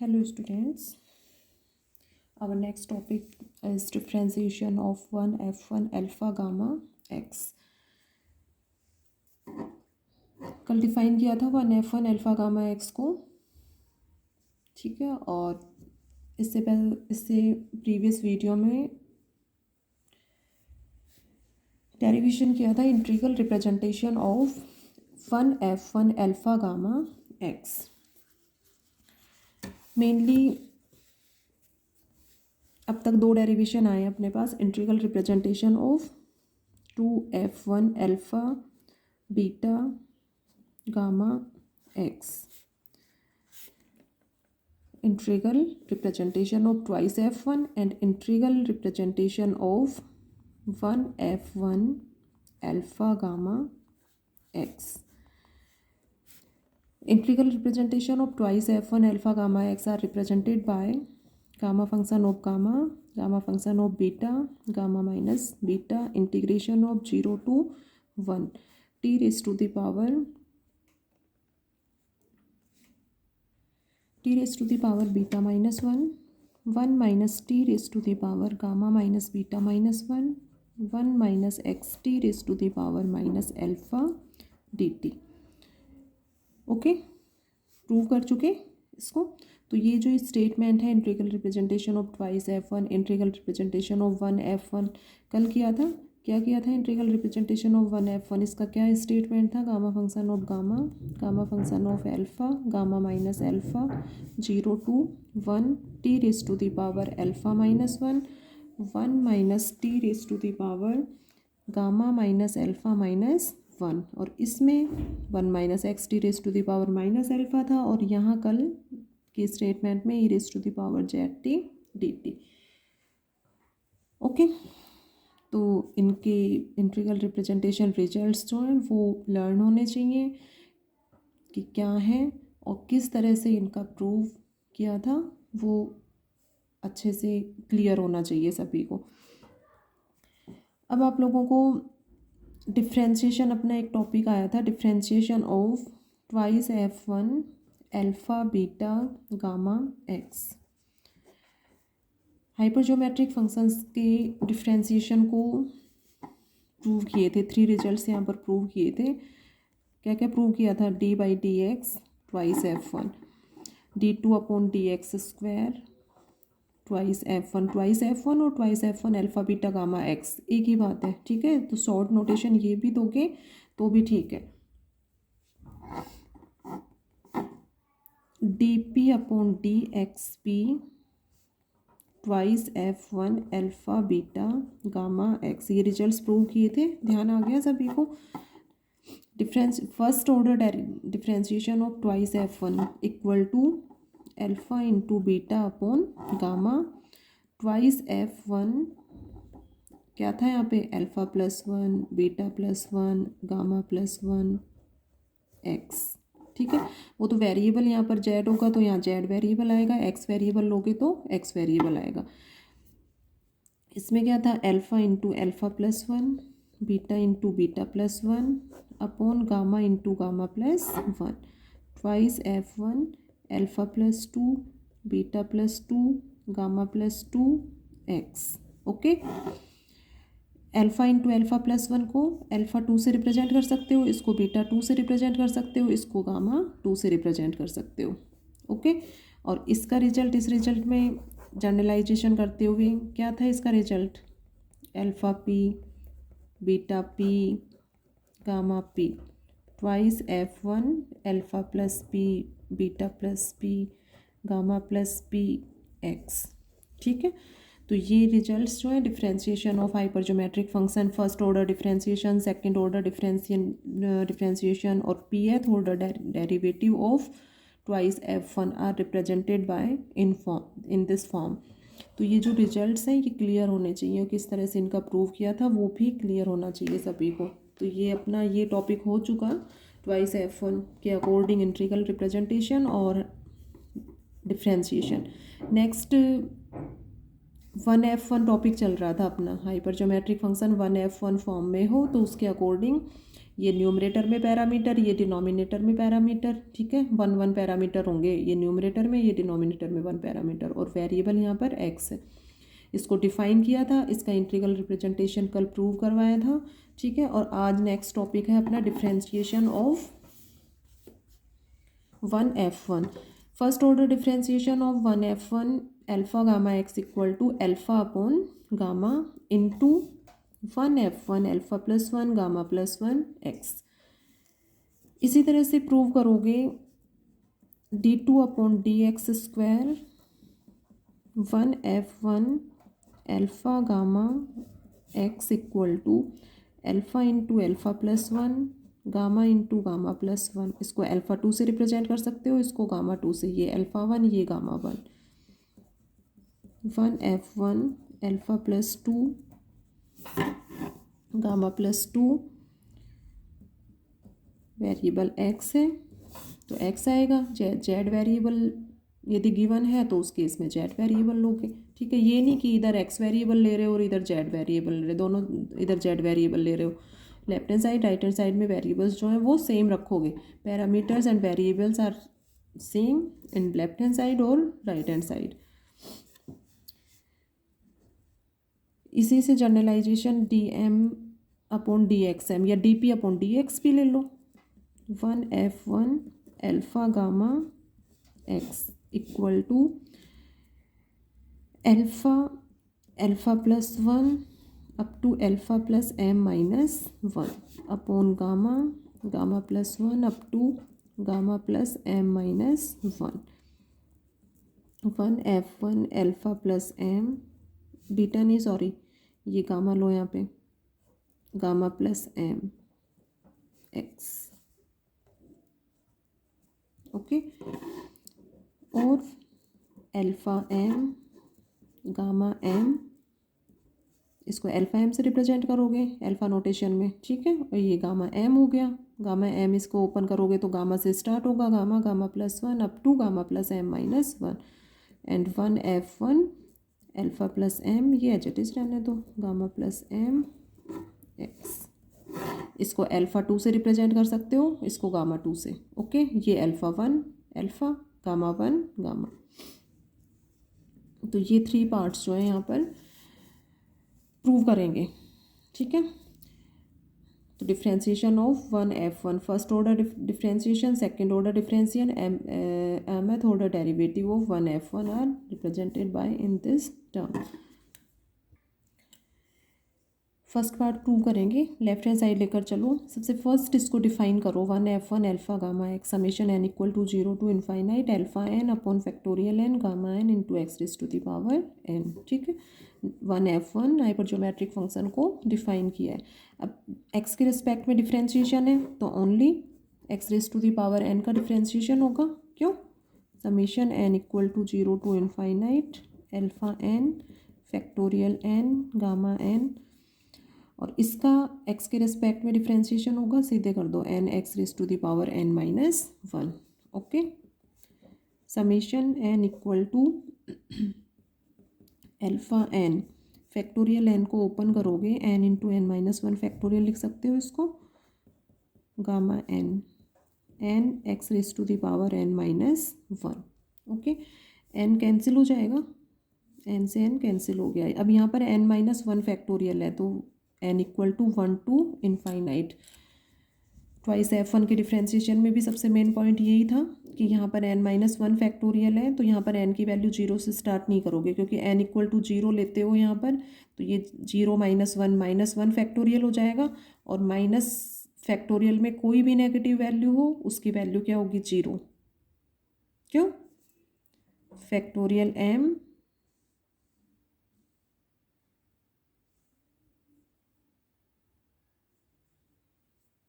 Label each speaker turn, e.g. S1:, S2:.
S1: Hello students, our next topic is differentiation of 1f1 alpha gamma x. कल define किया था 1f1 alpha gamma x को, ठीक है। और इससे प्रीवियस वीडियो में डेरिवेशन किया था integral representation of 1f1 alpha gamma x। Mainly अब तक दो डेरिवेशन आए अपने पास, integral representation of 2f1 alpha beta gamma x, integral representation of twice f1 and integral representation of 1f1 alpha gamma x. Integral representation of twice f1 alpha gamma x are represented by gamma function of gamma, gamma function of beta, gamma minus beta, integration of 0 to 1 t raised to the power beta minus 1, 1 minus t raised to the power gamma minus beta minus 1, 1 minus x t raised to the power minus alpha dt। Okay, prove कर चुके इसको। तो ये जो statement है integral representation of twice f1, integral representation of 1f1 कल किया था। क्या किया था? इंटीग्रल रिप्रेजेंटेशन ऑफ 1f1, इसका क्या स्टेटमेंट था? Gamma function of gamma, gamma function of alpha, gamma minus alpha 0 to 1 t raise to the power alpha minus 1, 1 minus t raise to the power gamma minus alpha minus 1, और इसमें 1 minus x t raise to the power minus alpha था, और यहाँ कल के statement में e raise to the power z t d t. Okay, तो इनके इंटीग्रल रिप्रेजेंटेशन रिजल्ट्स जो हैं वो लर्न होने चाहिए कि क्या है और किस तरह से इनका प्रूव किया था, वो अच्छे से क्लियर होना चाहिए सभी को। अब आप लोगों को डिफ्रेंशिएशन, अपना एक टॉपिक आया था differentiation of twice f1 alpha beta gamma x। Hypergeometric functions के डिफ्रेंशिएशन को प्रूव किए थे, 3 रिजल्ट्स यहाँ पर प्रूव किए थे। क्या क्या प्रूव किया था? D by D x twice f1, d2 upon d x square twice f1 और twice f1 alpha beta gamma x, एक ही बात है, ठीक है। तो शॉर्ट नोटेशन ये भी दोगे तो भी ठीक है। dp upon d x p twice f1 alpha beta gamma x, ये रिजल्ट्स प्रूव किए थे। ध्यान आ गया सभी को? First order differentiation of twice f1 equal to alpha into beta upon gamma twice f1 क्या था यहाँ पे? Alpha plus 1 beta plus 1 gamma plus 1 x, ठीक है। वो तो वेरिएबल यहाँ पर जेड होगा तो यहाँ जेड वेरिएबल आएगा, एक्स वेरिएबल लोगे तो एक्स वेरिएबल आएगा। इसमें क्या था? Alpha into alpha plus 1 beta into beta plus 1 upon gamma into gamma plus 1 twice f1 alpha plus 2 beta plus 2 gamma plus 2 x। Okay, alpha into alpha plus 1 को alpha 2 से represent कर सकते हो, इसको बीटा 2 से रिप्रेजेंट कर सकते हो, इसको गामा 2 से रिप्रेजेंट कर सकते हो। ओके, और इसका रिजल्ट, इस रिजल्ट में जनरलाइजेशन करते हुए क्या था इसका result? Alpha p beta p gamma p twice f1 alpha plus p beta plus p gamma plus p x, ठीक है। तो ये रिजल्ट्स जो है differentiation of hypergeometric function, first order differentiation, second order differentiation और pth order derivative of twice f1 are represented by in this form. तो ये जो रिजल्ट्स हैं ये क्लियर होने चाहिए, किस तरह से इनका प्रूव किया था वो भी क्लियर होना चाहिए सभी को। तो ये अपना ये टॉपिक हो चुका ट्वाइस f1 के अकॉर्डिंग इंटीग्रल रिप्रेजेंटेशन और डिफ्रेंशिएशन। नेक्स्ट 1f1 टॉपिक चल रहा था अपना, हाइपरजोमेट्रिक फंक्शन 1f1 फॉर्म में हो तो उसके अकॉर्डिंग ये न्यूमरेटर में पैरामीटर, ये डिनोमिनेटर में पैरामीटर, ठीक है। 1 पैरामीटर होंगे ये न्यूमरेटर में, ये डिनोमिनेटर में 1 पैरामीटर, और वेरिएबल यहाँ पर x है। इसको डिफाइन किया था, इसका इंटीग्रल रिप्रेजेंटेशन कल प्रूव करवाया था, ठीक है। और आज नेक्स्ट टॉपिक है अपना differentiation of 1f1। First order differentiation of 1f1 alpha gamma x equal to alpha upon gamma into 1f1 alpha plus 1 gamma plus 1 x। इसी तरह से प्रूव करोगे d2 अपॉन dx square 1f1 alpha gamma x equal to alpha into alpha plus 1 gamma into gamma plus 1। इसको alpha 2 से represent कर सकते हो, इसको गामा 2 से। ये अल्फा 1, ये gamma 1। 1f1 alpha plus 2 gamma plus 2, variable x है तो x आएगा। जेड वेरिएबल यदि गिवन है तो उस केस में जेड वेरिएबल लोगे, ठीक है। ये नहीं कि इधर x वेरिएबल ले रहे हो और इधर जेड वेरिएबल ले रहे हो, दोनों इधर जेड वेरिएबल ले रहे हो। Left hand side right hand side में वेरिएबल्स जो हैं वो सेम रखोगे। Parameters and variables are same in left hand side और राइट हैंड साइड। इसी से जनरलाइजेशन dm अपॉन dxm या dp अपॉन dx भी ले लो। 1f1 alpha gamma x equal to alpha plus 1 up to alpha plus m minus 1 upon gamma plus 1 up to gamma plus m minus 1। 1f1 alpha plus m, beta नहीं sorry, ये gamma लो यहाँ पे, gamma plus m x, okay. और alpha m gamma m, इसको alpha m से represent करोगे alpha notation में, ठीक है। और ये गामा m हो गया, गामा m इसको ओपन करोगे तो गामा से स्टार्ट होगा, gamma plus 1 up to gamma plus m minus 1 and 1f1 alpha plus m, ये एज इट इज रहने दो, गामा प्लस m x। इसको अल्फा 2 से रिप्रेजेंट कर सकते हो, इसको गामा 2 से, ओके। ये अल्फा 1 अल्फा, गामा 1 गामा। तो ये 3 पार्ट्स जो है यहाँ पर प्रूव करेंगे, ठीक है। तो differentiation of 1f1, first order differentiation, second order differentiation, mth order derivative of 1f1 are represented by in this term. First part prove करेंगे, लेफ्ट हैंड साइड लेकर चलो। सबसे फर्स्ट इसको डिफाइन करो, 1f1 alpha gamma x summation n equal to 0 to infinite alpha n upon factorial n gamma n into x raise to the power n, ठीक है। 1f1 hypergeometric function को define किया है। अब x के respect में differentiation है तो only x raise to the power n का डिफ्रेंशिएशन होगा, क्यों। Summation n equal to 0 to infinite alpha n factorial n gamma n, और इसका x के रिस्पेक्ट में डिफ्रेंशिएशन होगा, सीधे कर दो n x raise to the power n minus 1, okay. Summation n equal to alpha n factorial n को open करोगे n into n minus 1 factorial लिख सकते हो इसको, gamma n x raise to the power n minus 1, okay. n cancel हो जाएगा, n से n cancel हो गया। अब यहाँ पर n माइनस 1 फैक्टोरियल है तो n equal to 1 to infinite. Twice f1 के डिफ्रेंशिएशन में भी सबसे मेन पॉइंट यही था कि यहाँ पर n माइनस 1 फैक्टोरियल है तो यहाँ पर n की वैल्यू 0 से स्टार्ट नहीं करोगे, क्योंकि n इक्वल टू 0 लेते हो यहाँ पर तो ये 0 माइनस 1 फैक्टोरियल हो जाएगा, और माइनस फैक्टोरियल में कोई भी नेगेटिव वैल्यू हो उसकी वैल्यू क्या होगी, 0, क्यों। Factorial m